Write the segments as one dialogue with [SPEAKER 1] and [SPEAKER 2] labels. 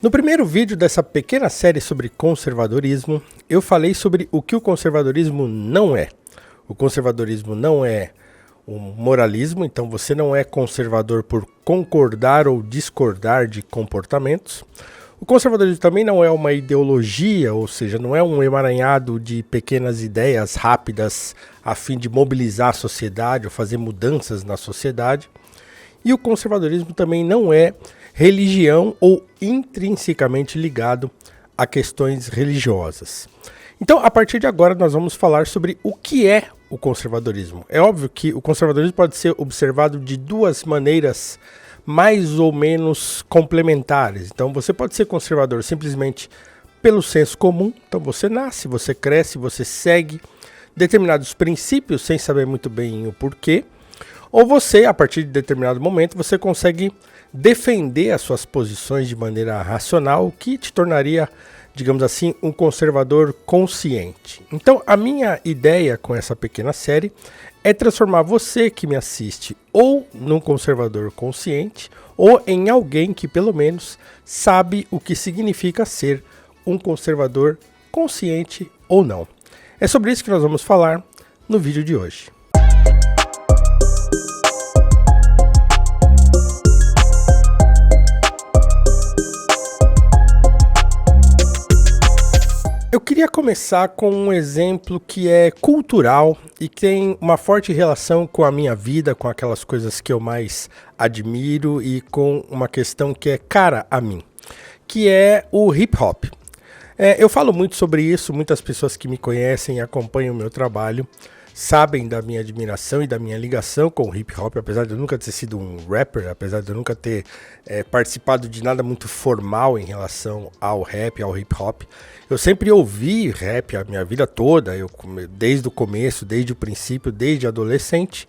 [SPEAKER 1] No primeiro vídeo dessa pequena série sobre conservadorismo, eu falei sobre o que o conservadorismo não é. O conservadorismo não é um moralismo, então você não é conservador por concordar ou discordar de comportamentos. O conservadorismo também não é uma ideologia, ou seja, não é um emaranhado de pequenas ideias rápidas a fim de mobilizar a sociedade ou fazer mudanças na sociedade. E o conservadorismo também não é religião ou intrinsecamente ligado a questões religiosas. Então, a partir de agora, nós vamos falar sobre o que é o conservadorismo. É óbvio que o conservadorismo pode ser observado de duas maneiras mais ou menos complementares. Então, você pode ser conservador simplesmente pelo senso comum. Então, você nasce, você cresce, você segue determinados princípios sem saber muito bem o porquê. Ou você, a partir de determinado momento, você consegue defender as suas posições de maneira racional, o que te tornaria, digamos assim, um conservador consciente. Então, a minha ideia com essa pequena série é transformar você que me assiste ou num conservador consciente ou em alguém que, pelo menos, sabe o que significa ser um conservador consciente ou não. É sobre isso que nós vamos falar no vídeo de hoje. Eu queria começar com um exemplo que é cultural e que tem uma forte relação com a minha vida, com aquelas coisas que eu mais admiro e com uma questão que é cara a mim, que é o hip hop. Eu falo muito sobre isso, muitas pessoas que me conhecem e acompanham o meu trabalho sabem da minha admiração e da minha ligação com o hip hop, apesar de eu nunca ter sido um rapper, apesar de eu nunca ter participado de nada muito formal em relação ao rap, ao hip hop. Eu sempre ouvi rap a minha vida toda, desde o começo, desde o princípio, desde adolescente.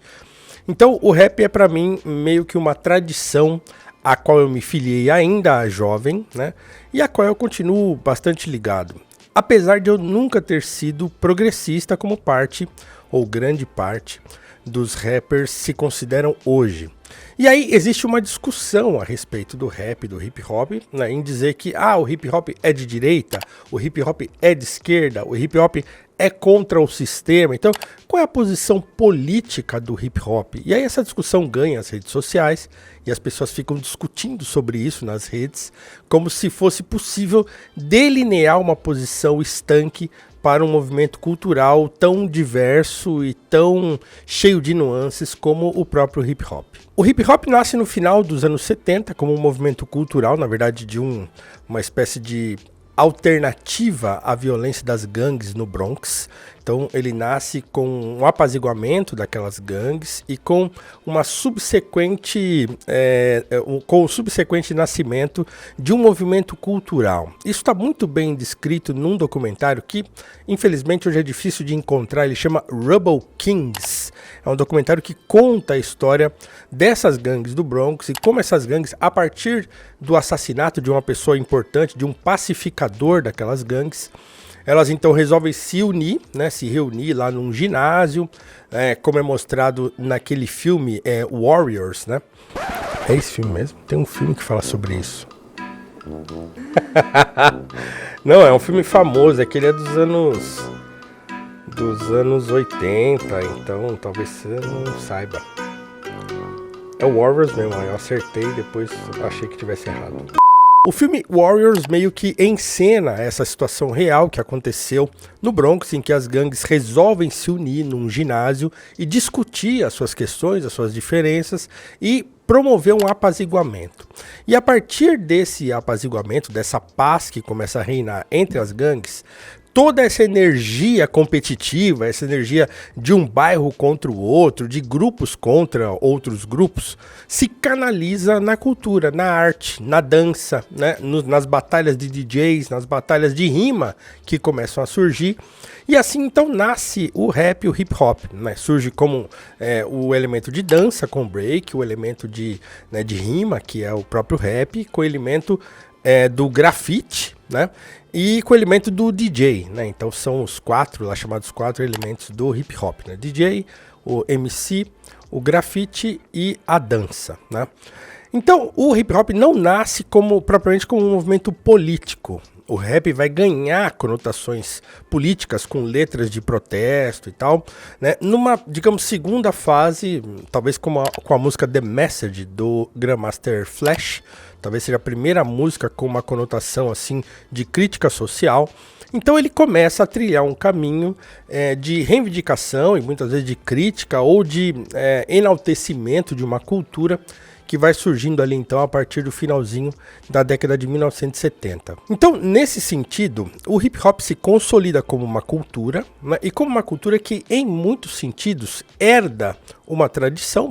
[SPEAKER 1] Então o rap é para mim meio que uma tradição a qual eu me filiei ainda jovem, né? E a qual eu continuo bastante ligado. Apesar de eu nunca ter sido progressista como parte, ou grande parte, dos rappers se consideram hoje. E aí existe uma discussão a respeito do rap, do hip hop, né, em dizer que o hip hop é de direita, o hip hop é de esquerda, o hip hop é contra o sistema. Então, qual é a posição política do hip hop? E aí essa discussão ganha as redes sociais e as pessoas ficam discutindo sobre isso nas redes, como se fosse possível delinear uma posição estanque para um movimento cultural tão diverso e tão cheio de nuances como o próprio hip hop. O hip hop nasce no final dos anos 70 como um movimento cultural, na verdade de uma espécie de alternativa à violência das gangues no Bronx. Então ele nasce com um apaziguamento daquelas gangues e com uma subsequente, com o subsequente nascimento de um movimento cultural. Isso está muito bem descrito num documentário que, infelizmente, hoje é difícil de encontrar. Ele chama Rubble Kings. É um documentário que conta a história dessas gangues do Bronx e como essas gangues, a partir do assassinato de uma pessoa importante, de um pacificador daquelas gangues, elas então resolvem se unir, né, se reunir lá num ginásio, como é mostrado naquele filme Warriors, né? É esse filme mesmo? Tem um filme que fala sobre isso. Não, é um filme famoso, aquele é dos anos 80, então talvez você não saiba. É o Warriors mesmo, eu acertei e depois achei que tivesse errado. O filme Warriors meio que encena essa situação real que aconteceu no Bronx, em que as gangues resolvem se unir num ginásio e discutir as suas questões, as suas diferenças e promover um apaziguamento. E a partir desse apaziguamento, dessa paz que começa a reinar entre as gangues, toda essa energia competitiva, essa energia de um bairro contra o outro, de grupos contra outros grupos, se canaliza na cultura, na arte, na dança, né? Nas batalhas de DJs, nas batalhas de rima que começam a surgir. E assim então nasce o rap e o hip hop, né? Surge como o elemento de dança com break, o elemento de rima, que é o próprio rap, com o elemento do grafite, né? E com o elemento do DJ, né? Então são os chamados quatro elementos do hip hop, né? DJ, o MC, o grafite e a dança, né? Então, o hip hop não nasce propriamente como um movimento político. O rap vai ganhar conotações políticas com letras de protesto e tal, né? Numa, digamos, segunda fase, talvez com a música The Message do Grandmaster Flash, talvez seja a primeira música com uma conotação assim de crítica social. Então ele começa a trilhar um caminho de reivindicação e muitas vezes de crítica ou de enaltecimento de uma cultura que vai surgindo ali então a partir do finalzinho da década de 1970. Então, nesse sentido, o hip hop se consolida como uma cultura, né, e como uma cultura que, em muitos sentidos, herda uma tradição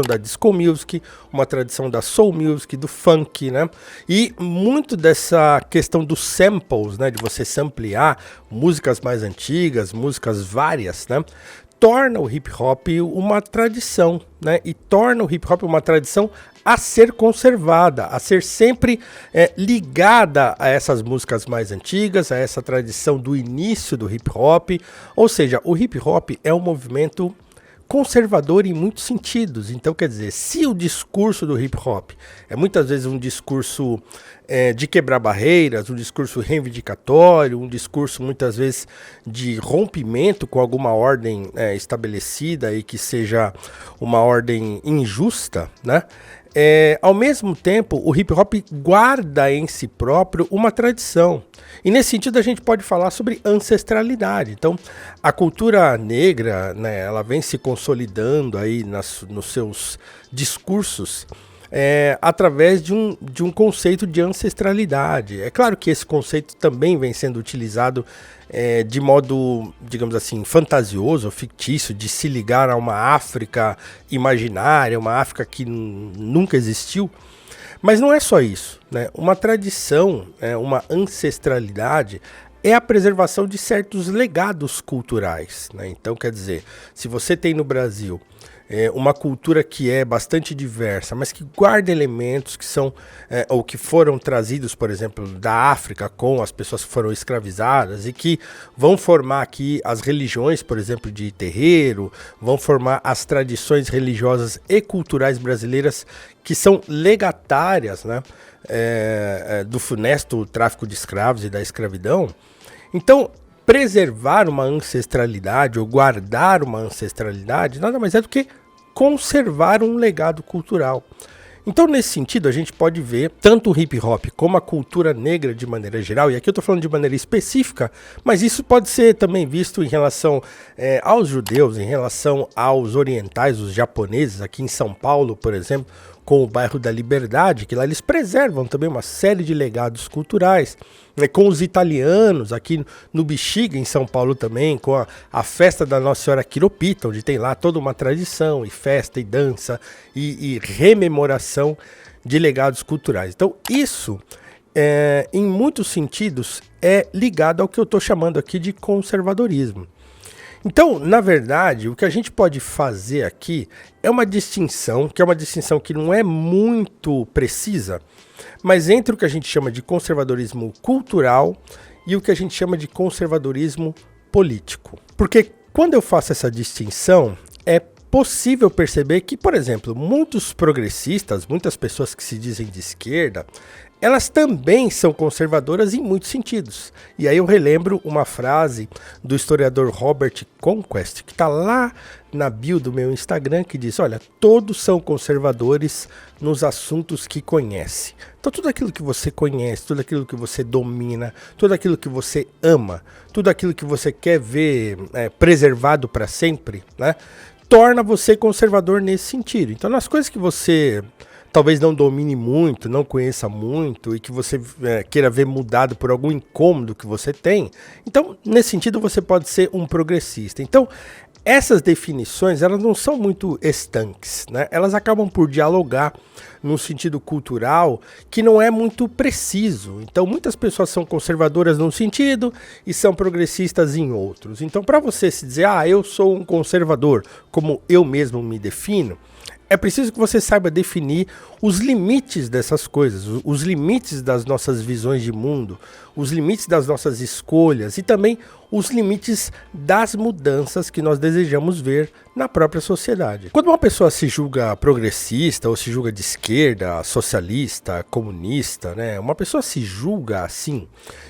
[SPEAKER 1] da disco music, uma tradição da soul music, do funk, né? E muito dessa questão dos samples, né, de você samplear músicas mais antigas, músicas várias, né? Torna o hip hop uma tradição, né? E torna o hip hop uma tradição a ser conservada, a ser sempre ligada a essas músicas mais antigas, a essa tradição do início do hip hop. Ou seja, o hip hop é um movimento conservador em muitos sentidos. Então, quer dizer, se o discurso do hip hop é muitas vezes um discurso de quebrar barreiras, um discurso reivindicatório, um discurso muitas vezes de rompimento com alguma ordem estabelecida e que seja uma ordem injusta, né? Ao mesmo tempo, o hip hop guarda em si próprio uma tradição. E nesse sentido a gente pode falar sobre ancestralidade. Então, a cultura negra, né, ela vem se consolidando aí nos seus discursos através de um conceito de ancestralidade. É claro que esse conceito também vem sendo utilizado de modo, digamos assim, fantasioso, fictício, de se ligar a uma África imaginária, uma África que nunca existiu. Mas não é só isso, né? Uma tradição, uma ancestralidade é a preservação de certos legados culturais, né? Então, quer dizer, se você tem no Brasil uma cultura que é bastante diversa, mas que guarda elementos que são ou que foram trazidos, por exemplo, da África com as pessoas que foram escravizadas e que vão formar aqui as religiões, por exemplo, de terreiro, vão formar as tradições religiosas e culturais brasileiras que são legatárias, né, do funesto tráfico de escravos e da escravidão. Então, preservar uma ancestralidade ou guardar uma ancestralidade nada mais é do que conservar um legado cultural. Então, nesse sentido, a gente pode ver tanto o hip hop como a cultura negra de maneira geral, e aqui eu estou falando de maneira específica, mas isso pode ser também visto em relação aos judeus, em relação aos orientais, os japoneses, aqui em São Paulo, por exemplo, com o bairro da Liberdade, que lá eles preservam também uma série de legados culturais, né, com os italianos, aqui no Bexiga, em São Paulo também, com a festa da Nossa Senhora Quiropita, onde tem lá toda uma tradição, e festa, e dança, e rememoração de legados culturais. Então isso, em muitos sentidos, é ligado ao que eu estou chamando aqui de conservadorismo. Então, na verdade, o que a gente pode fazer aqui é uma distinção, que não é muito precisa, mas entre o que a gente chama de conservadorismo cultural e o que a gente chama de conservadorismo político. Porque quando eu faço essa distinção, é possível perceber que, por exemplo, muitos progressistas, muitas pessoas que se dizem de esquerda, elas também são conservadoras em muitos sentidos. E aí eu relembro uma frase do historiador Robert Conquest, que está lá na bio do meu Instagram, que diz, olha, todos são conservadores nos assuntos que conhece. Então tudo aquilo que você conhece, tudo aquilo que você domina, tudo aquilo que você ama, tudo aquilo que você quer ver preservado para sempre, né, torna você conservador nesse sentido. Então nas coisas que você talvez não domine muito, não conheça muito e que você queira ver mudado por algum incômodo que você tem, então nesse sentido você pode ser um progressista. Então essas definições, elas não são muito estanques, né? Elas acabam por dialogar num sentido cultural que não é muito preciso. Então muitas pessoas são conservadoras num sentido e são progressistas em outros. Então para você se dizer, eu sou um conservador, como eu mesmo me defino, é preciso que você saiba definir os limites dessas coisas, os limites das nossas visões de mundo, os limites das nossas escolhas e também os limites das mudanças que nós desejamos ver na própria sociedade. Quando uma pessoa se julga progressista ou se julga de esquerda, socialista, comunista, né? Uma pessoa se julga assim,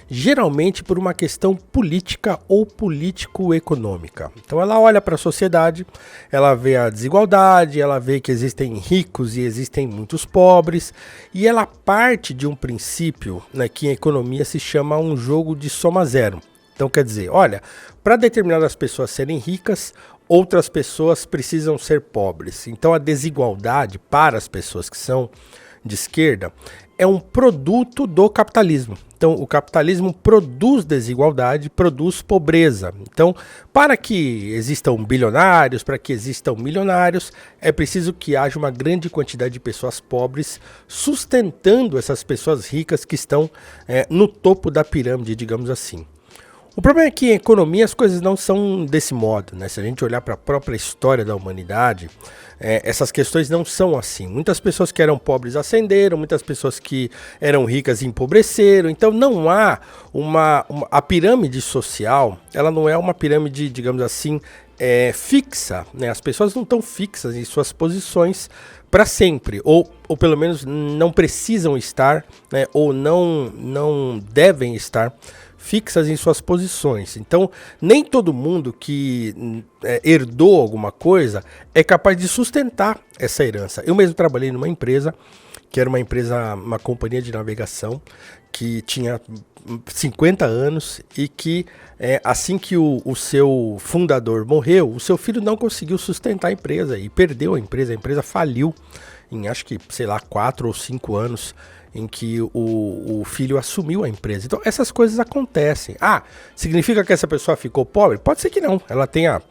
[SPEAKER 1] geralmente por uma questão política ou político-econômica. Então ela olha para a sociedade, ela vê a desigualdade, ela vê que existem ricos e existem muitos pobres, e ela parte de um princípio, né, que em economia se chama um jogo de soma zero. Então quer dizer, olha, para determinadas pessoas serem ricas, outras pessoas precisam ser pobres. Então a desigualdade para as pessoas que são de esquerda é um produto do capitalismo. Então o capitalismo produz desigualdade, produz pobreza. Então, para que existam bilionários, para que existam milionários, é preciso que haja uma grande quantidade de pessoas pobres sustentando essas pessoas ricas que estão no topo da pirâmide, digamos assim. O problema é que em economia as coisas não são desse modo, né? Se a gente olhar para a própria história da humanidade, essas questões não são assim. Muitas pessoas que eram pobres ascenderam, muitas pessoas que eram ricas empobreceram. Então não há a pirâmide social, ela não é uma pirâmide, digamos assim, fixa, né? As pessoas não estão fixas em suas posições para sempre, ou pelo menos não precisam estar, né? Ou não devem estar fixas em suas posições. Então, nem todo mundo que herdou alguma coisa é capaz de sustentar essa herança. Eu mesmo trabalhei numa empresa, que era uma companhia de navegação, que tinha 50 anos e que assim que o seu fundador morreu, o seu filho não conseguiu sustentar a empresa e perdeu a empresa faliu em acho que, 4 ou 5 anos, em que o filho assumiu a empresa. Então essas coisas acontecem. Significa que essa pessoa ficou pobre? Pode ser que não, ela tenha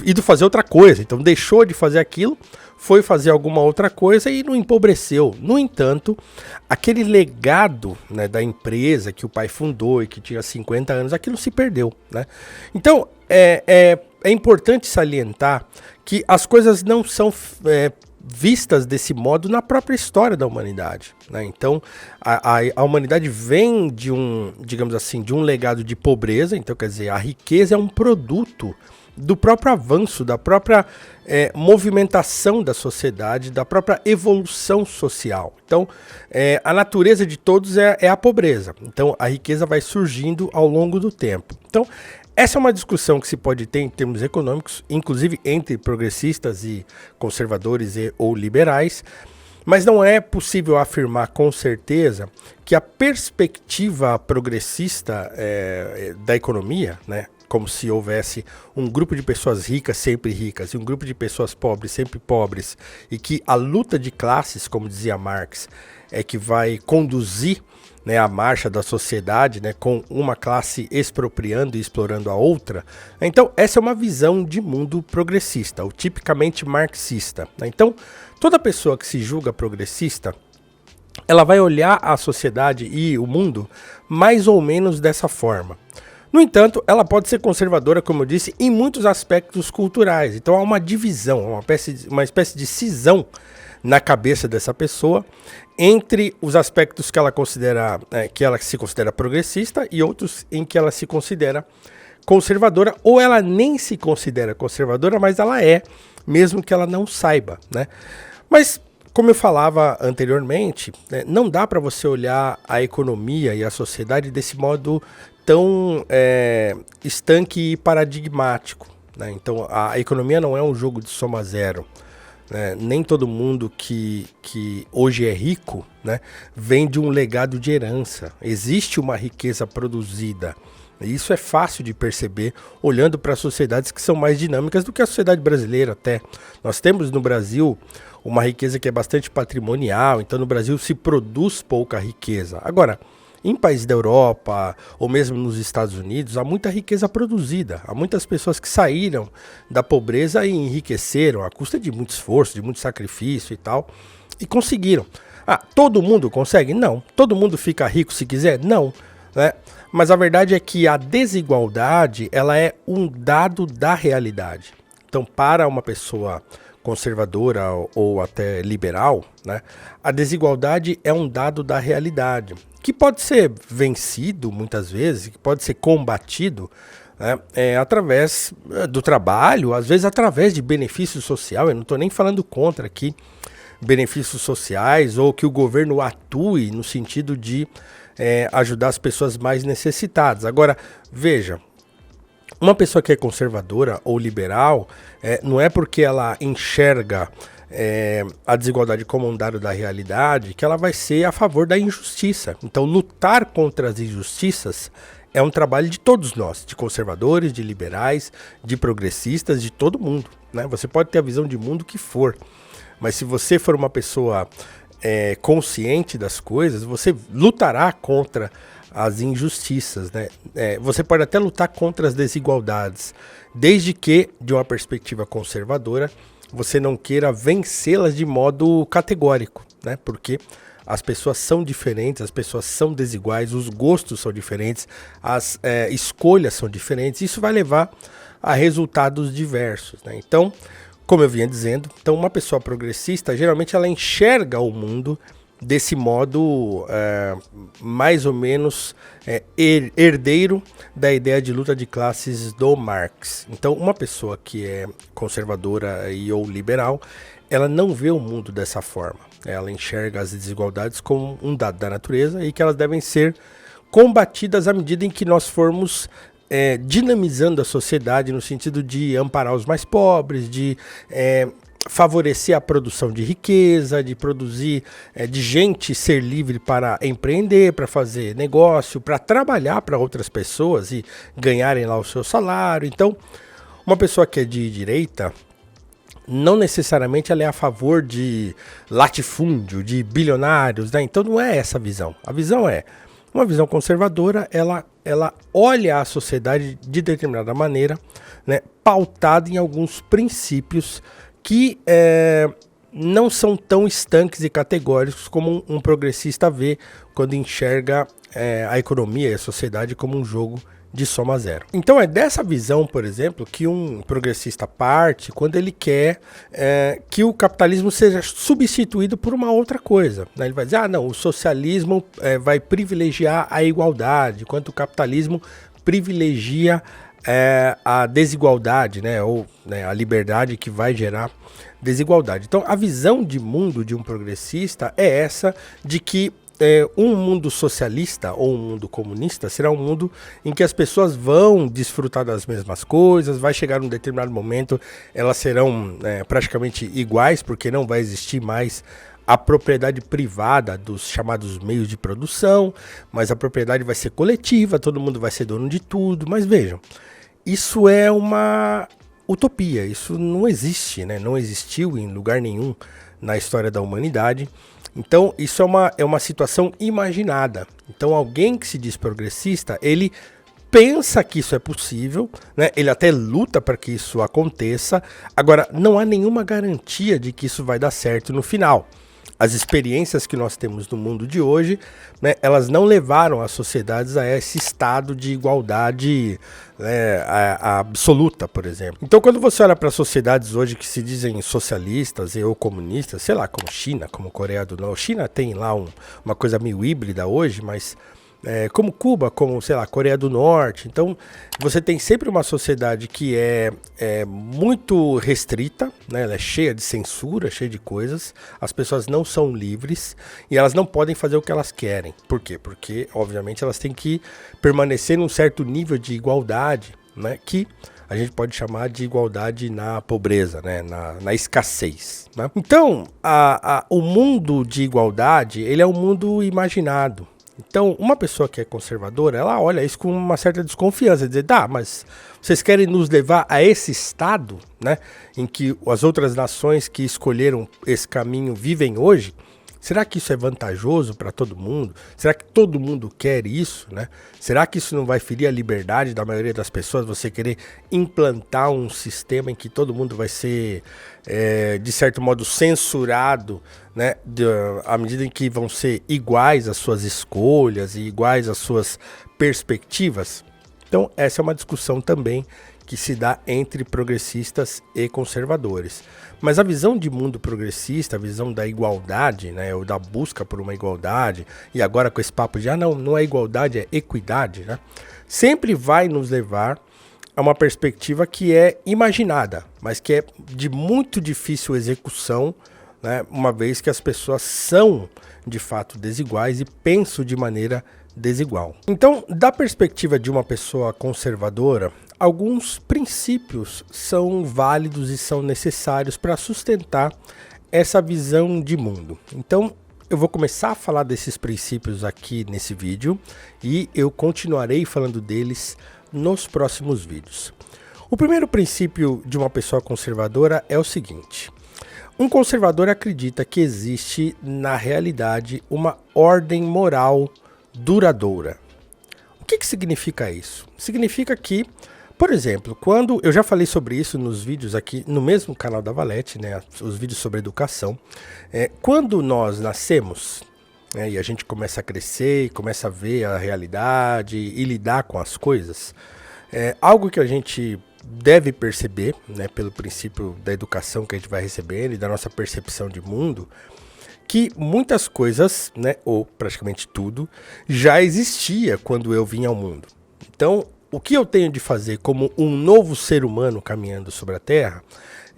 [SPEAKER 1] ido fazer outra coisa, então deixou de fazer aquilo, foi fazer alguma outra coisa e não empobreceu. No entanto, aquele legado, né, da empresa que o pai fundou e que tinha 50 anos, aquilo se perdeu, né? Então é importante salientar que as coisas não são vistas desse modo na própria história da humanidade, né? Então a humanidade vem de digamos assim, de um legado de pobreza. Então quer dizer, a riqueza é um produto do próprio avanço, da própria movimentação da sociedade, da própria evolução social. Então a natureza de todos é a pobreza. Então a riqueza vai surgindo ao longo do tempo. Então essa é uma discussão que se pode ter em termos econômicos, inclusive entre progressistas e conservadores ou liberais, mas não é possível afirmar com certeza que a perspectiva progressista da economia, né, como se houvesse um grupo de pessoas ricas sempre ricas e um grupo de pessoas pobres sempre pobres, e que a luta de classes, como dizia Marx, é que vai conduzir, né, a marcha da sociedade, né, com uma classe expropriando e explorando a outra. Então essa é uma visão de mundo progressista, ou tipicamente marxista, né? Então toda pessoa que se julga progressista, ela vai olhar a sociedade e o mundo mais ou menos dessa forma. No entanto, ela pode ser conservadora, como eu disse, em muitos aspectos culturais. Então há uma divisão, uma espécie de cisão na cabeça dessa pessoa entre os aspectos que ela considera, que ela se considera progressista, e outros em que ela se considera conservadora, ou ela nem se considera conservadora, mas ela é, mesmo que ela não saiba, né? Mas como eu falava anteriormente, né, não dá para você olhar a economia e a sociedade desse modo tão estanque e paradigmático, né? Então a economia não é um jogo de soma zero. Nem todo mundo que hoje é rico, né, vem de um legado de herança. Existe uma riqueza produzida. Isso é fácil de perceber olhando para sociedades que são mais dinâmicas do que a sociedade brasileira até. Nós temos no Brasil uma riqueza que é bastante patrimonial, então no Brasil se produz pouca riqueza. Agora, em países da Europa ou mesmo nos Estados Unidos, há muita riqueza produzida. Há muitas pessoas que saíram da pobreza e enriqueceram à custa de muito esforço, de muito sacrifício e tal, e conseguiram. Todo mundo consegue? Não. Todo mundo fica rico se quiser? Não, né? Mas a verdade é que a desigualdade, ela é um dado da realidade. Então, para uma pessoa conservadora ou até liberal, né, a desigualdade é um dado da realidade, que pode ser vencido muitas vezes, que pode ser combatido, né, através do trabalho, às vezes através de benefício social. Eu não estou nem falando contra aqui benefícios sociais ou que o governo atue no sentido de ajudar as pessoas mais necessitadas. Agora, veja, uma pessoa que é conservadora ou liberal, não é porque ela enxerga a desigualdade como um dado da realidade que ela vai ser a favor da injustiça. Então, lutar contra as injustiças é um trabalho de todos nós, de conservadores, de liberais, de progressistas, de todo mundo, né? Você pode ter a visão de mundo que for, mas se você for uma pessoa consciente das coisas, você lutará contra as injustiças, né? Você pode até lutar contra as desigualdades, desde que, de uma perspectiva conservadora, você não queira vencê-las de modo categórico, né? Porque as pessoas são diferentes, as pessoas são desiguais, os gostos são diferentes, as escolhas são diferentes, isso vai levar a resultados diversos, né? Então, como eu vinha dizendo, então uma pessoa progressista, geralmente ela enxerga o mundo desse modo mais ou menos herdeiro da ideia de luta de classes do Marx. Então, uma pessoa que é conservadora ou liberal, ela não vê o mundo dessa forma. Ela enxerga as desigualdades como um dado da natureza e que elas devem ser combatidas à medida em que nós formos dinamizando a sociedade no sentido de amparar os mais pobres, de favorecer a produção de riqueza, de produzir, de gente ser livre para empreender, para fazer negócio, para trabalhar para outras pessoas e ganharem lá o seu salário. Então, uma pessoa que é de direita, não necessariamente ela é a favor de latifúndio, de bilionários, né? Então não é essa a visão. A visão é uma visão conservadora, ela olha a sociedade de determinada maneira, né, pautada em alguns princípios que não são tão estanques e categóricos como um progressista vê quando enxerga a economia e a sociedade como um jogo de soma zero. Então é dessa visão, por exemplo, que um progressista parte quando ele quer que o capitalismo seja substituído por uma outra coisa, né? Ele vai dizer, não, o socialismo vai privilegiar a igualdade, enquanto o capitalismo privilegia a desigualdade, né? Ou a liberdade que vai gerar desigualdade. Então a visão de mundo de um progressista é essa, de que um mundo socialista ou um mundo comunista será um mundo em que as pessoas vão desfrutar das mesmas coisas, vai chegar um determinado momento, elas serão praticamente iguais, porque não vai existir mais a propriedade privada dos chamados meios de produção, mas a propriedade vai ser coletiva, todo mundo vai ser dono de tudo. Mas vejam, isso é uma utopia, isso não existe, né? Não existiu em lugar nenhum na história da humanidade. Então, isso é uma situação imaginada. Então, alguém que se diz progressista, ele pensa que isso é possível, né? Ele até luta para que isso aconteça. Agora, não há nenhuma garantia de que isso vai dar certo no final. As experiências que nós temos no mundo de hoje, né, elas não levaram as sociedades a esse estado de igualdade absoluta, por exemplo. Então, quando você olha para sociedades hoje que se dizem socialistas ou comunistas, sei lá, como China, como Coreia do Norte, China tem lá uma coisa meio híbrida hoje, mas como Cuba, como, sei lá, Coreia do Norte. Então, você tem sempre uma sociedade que é muito restrita, né? Ela é cheia de censura, cheia de coisas. As pessoas não são livres e elas não podem fazer o que elas querem. Por quê? Porque, obviamente, elas têm que permanecer num certo nível de igualdade, né? Que a gente pode chamar de igualdade na pobreza, né? Na escassez, né? Então, o mundo de igualdade, ele é um mundo imaginado. Então, uma pessoa que é conservadora, ela olha isso com uma certa desconfiança, dizer, mas vocês querem nos levar a esse estado, né, em que as outras nações que escolheram esse caminho vivem hoje? Será que isso é vantajoso para todo mundo? Será que todo mundo quer isso, né? Será que isso não vai ferir a liberdade da maioria das pessoas? Você querer implantar um sistema em que todo mundo vai ser, de certo modo, censurado, né? À medida em que vão ser iguais às suas escolhas e iguais às suas perspectivas? Então, essa é uma discussão também que se dá entre progressistas e conservadores. Mas a visão de mundo progressista, a visão da igualdade, né, ou da busca por uma igualdade, e agora com esse papo de, não é igualdade, é equidade, né, sempre vai nos levar a uma perspectiva que é imaginada, mas que é de muito difícil execução, né, uma vez que as pessoas são de fato desiguais e pensam de maneira desigual. Então, da perspectiva de uma pessoa conservadora, alguns princípios são válidos e são necessários para sustentar essa visão de mundo. Então, eu vou começar a falar desses princípios aqui nesse vídeo e eu continuarei falando deles nos próximos vídeos. O primeiro princípio de uma pessoa conservadora é o seguinte: um conservador acredita que existe na realidade uma ordem moral duradoura. O que significa isso? Significa que, por exemplo, quando eu já falei sobre isso nos vídeos aqui no mesmo canal da Valete, né, os vídeos sobre educação, quando nós nascemos, né, e a gente começa a crescer, e começa a ver a realidade e lidar com as coisas, algo que a gente deve perceber, né, pelo princípio da educação que a gente vai recebendo e da nossa percepção de mundo, que muitas coisas, né, ou praticamente tudo, já existia quando eu vim ao mundo. Então, o que eu tenho de fazer como um novo ser humano caminhando sobre a Terra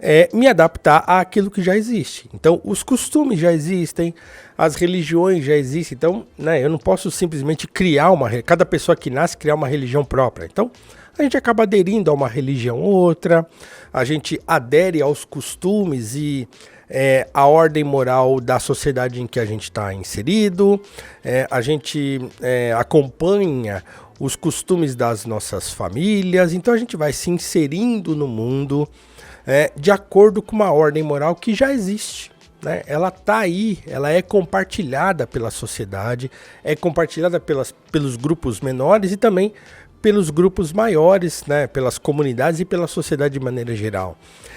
[SPEAKER 1] é me adaptar àquilo que já existe. Então, os costumes já existem, as religiões já existem. Então, né, eu não posso simplesmente criar cada pessoa que nasce criar uma religião própria. Então, a gente acaba aderindo a uma religião ou outra, a gente adere aos costumes e a ordem moral da sociedade em que a gente está inserido, a gente acompanha os costumes das nossas famílias, então a gente vai se inserindo no mundo de acordo com uma ordem moral que já existe. Né? Ela está aí, ela é compartilhada pela sociedade, é compartilhada pelos grupos menores e também pelos grupos maiores, né, pelas comunidades e pela sociedade de maneira geral.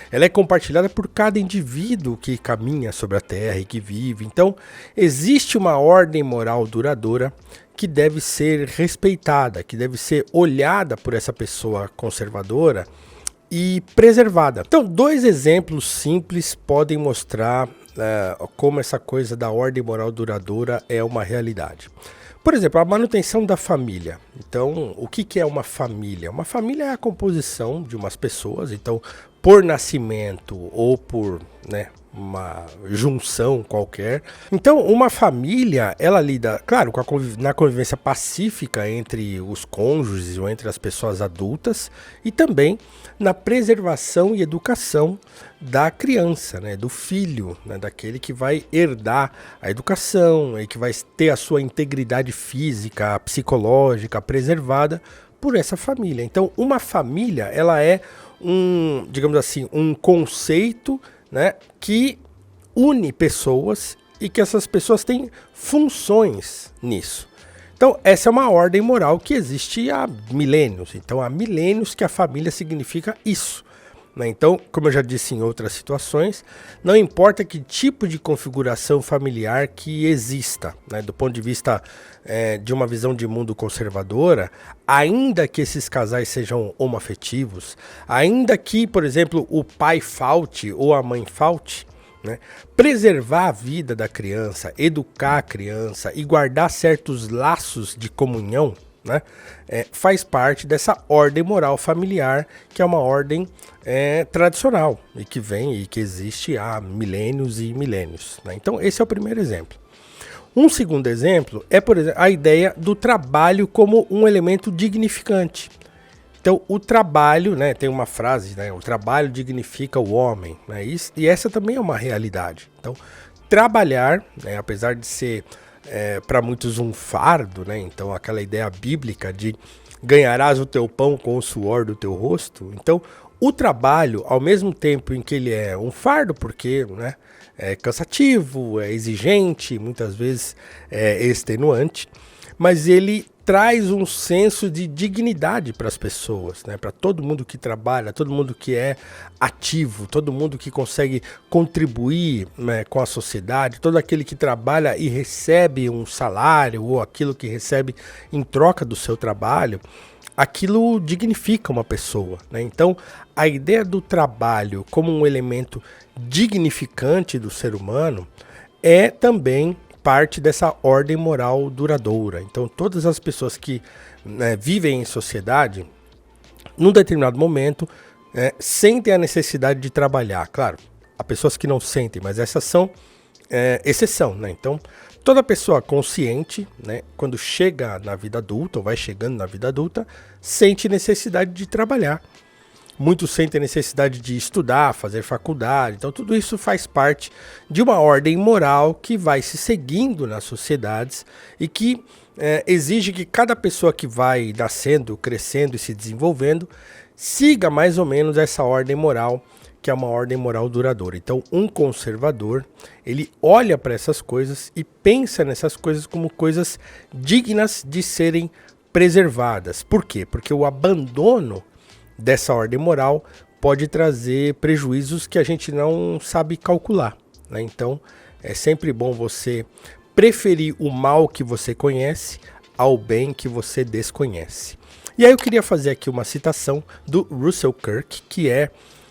[SPEAKER 1] Ela é compartilhada por cada indivíduo que caminha sobre a Terra e que vive. Então, existe uma ordem moral duradoura que deve ser respeitada, que deve ser olhada por essa pessoa conservadora e preservada. Então, dois exemplos simples podem mostrar como essa coisa da ordem moral duradoura é uma realidade. Por exemplo, a manutenção da família. Então, o que é uma família? Uma família é a composição de umas pessoas, então, por nascimento ou por, né, uma junção qualquer. Então, uma família, ela lida, claro, na convivência pacífica entre os cônjuges ou entre as pessoas adultas e também na preservação e educação da criança, né, do filho, né, daquele que vai herdar a educação e que vai ter a sua integridade física, psicológica preservada por essa família. Então, uma família, ela é digamos assim, um conceito, né, que une pessoas e que essas pessoas têm funções nisso. Então, essa é uma ordem moral que existe há milênios. Então, há milênios que a família significa isso. Né? Então, como eu já disse em outras situações, não importa que tipo de configuração familiar que exista, né? Do ponto de vista de uma visão de mundo conservadora, ainda que esses casais sejam homoafetivos, ainda que, por exemplo, o pai falte ou a mãe falte, né? Preservar a vida da criança, educar a criança e guardar certos laços de comunhão, né, faz parte dessa ordem moral familiar, que é uma ordem tradicional e que vem e que existe há milênios e milênios. Né? Então, esse é o primeiro exemplo. Um segundo exemplo é, por exemplo, a ideia do trabalho como um elemento dignificante. Então, o trabalho, né, tem uma frase, né, o trabalho dignifica o homem, né, e essa também é uma realidade. Então, trabalhar, né, apesar de ser para muitos um fardo, né, então aquela ideia bíblica de ganharás o teu pão com o suor do teu rosto. Então, o trabalho, ao mesmo tempo em que ele é um fardo, porque, né, é cansativo, é exigente, muitas vezes é extenuante, mas ele traz um senso de dignidade para as pessoas, né? Para todo mundo que trabalha, todo mundo que é ativo, todo mundo que consegue contribuir, né, com a sociedade, todo aquele que trabalha e recebe um salário ou aquilo que recebe em troca do seu trabalho, aquilo dignifica uma pessoa, né? Então, a ideia do trabalho como um elemento dignificante do ser humano é também parte dessa ordem moral duradoura. Então, todas as pessoas que, né, vivem em sociedade, num determinado momento, sentem a necessidade de trabalhar. Claro, há pessoas que não sentem, mas essas são exceção, né? Então, toda pessoa consciente, né, quando chega na vida adulta, ou vai chegando na vida adulta, sente necessidade de trabalhar. Muitos sentem necessidade de estudar, fazer faculdade. Então, tudo isso faz parte de uma ordem moral que vai se seguindo nas sociedades e que exige que cada pessoa que vai nascendo, crescendo e se desenvolvendo siga mais ou menos essa ordem moral, que é uma ordem moral duradoura. Então, um conservador, ele olha para essas coisas e pensa nessas coisas como coisas dignas de serem preservadas. Por quê? Porque o abandono dessa ordem moral pode trazer prejuízos que a gente não sabe calcular, né? Então, é sempre bom você preferir o mal que você conhece ao bem que você desconhece. E aí eu queria fazer aqui uma citação do Russell Kirk, que é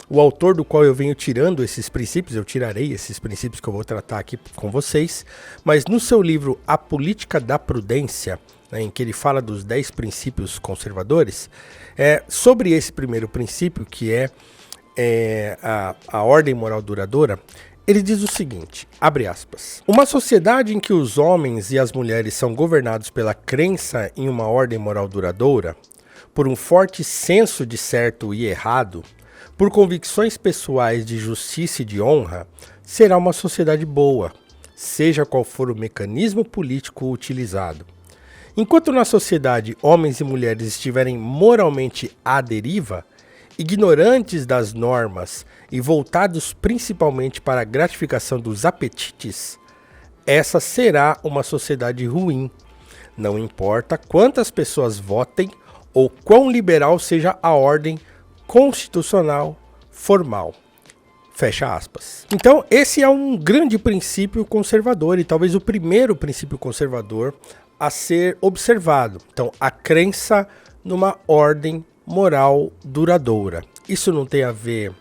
[SPEAKER 1] o autor do qual eu venho tirando esses princípios. Eu tirarei esses princípios que eu vou tratar aqui com vocês, mas no seu livro A Política da Prudência, né, em que ele fala dos 10 princípios conservadores, sobre esse primeiro princípio, que é a ordem moral duradoura, ele diz o seguinte, abre aspas: uma sociedade em que os homens e as mulheres são governados pela crença em uma ordem moral duradoura, por um forte senso de certo e errado, por convicções pessoais de justiça e de honra, será uma sociedade boa, seja qual for o mecanismo político utilizado. Enquanto na sociedade homens e mulheres estiverem moralmente à deriva, ignorantes das normas e voltados principalmente para a gratificação dos apetites, essa será uma sociedade ruim. Não importa quantas pessoas votem ou quão liberal seja a ordem constitucional formal. Fecha aspas. Então, esse é um grande princípio conservador e talvez o primeiro princípio conservador a ser observado. Então, a crença numa ordem moral duradoura. Isso não tem a ver,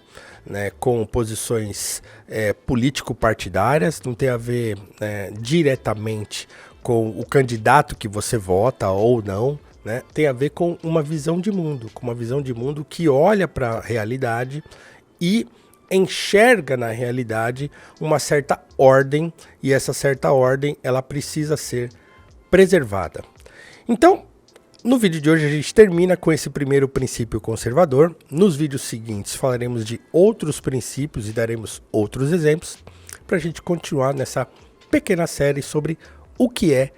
[SPEAKER 1] né, com posições político-partidárias, não tem a ver diretamente com o candidato que você vota ou não, né? Tem a ver com uma visão de mundo, que olha para a realidade e enxerga na realidade uma certa ordem, e essa certa ordem ela precisa ser preservada. Então, no vídeo de hoje a gente termina com esse primeiro princípio conservador. Nos vídeos seguintes falaremos de outros princípios e daremos outros exemplos para a gente continuar nessa pequena série sobre o que é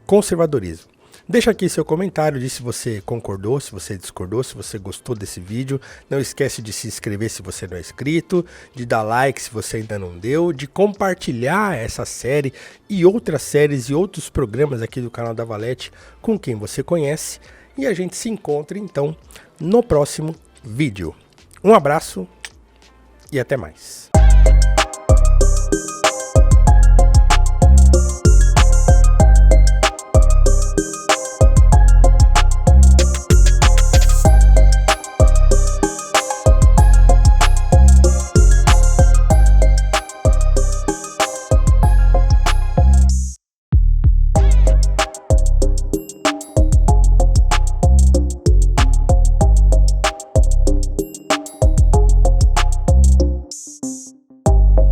[SPEAKER 1] conservadorismo. Deixa aqui seu comentário, diz se você concordou, se você discordou, se você gostou desse vídeo. Não esquece de se inscrever se você não é inscrito, de dar like se você ainda não deu, de compartilhar essa série e outras séries e outros programas aqui do canal da Valete com quem você conhece. E a gente se encontra então no próximo vídeo. Um abraço e até mais.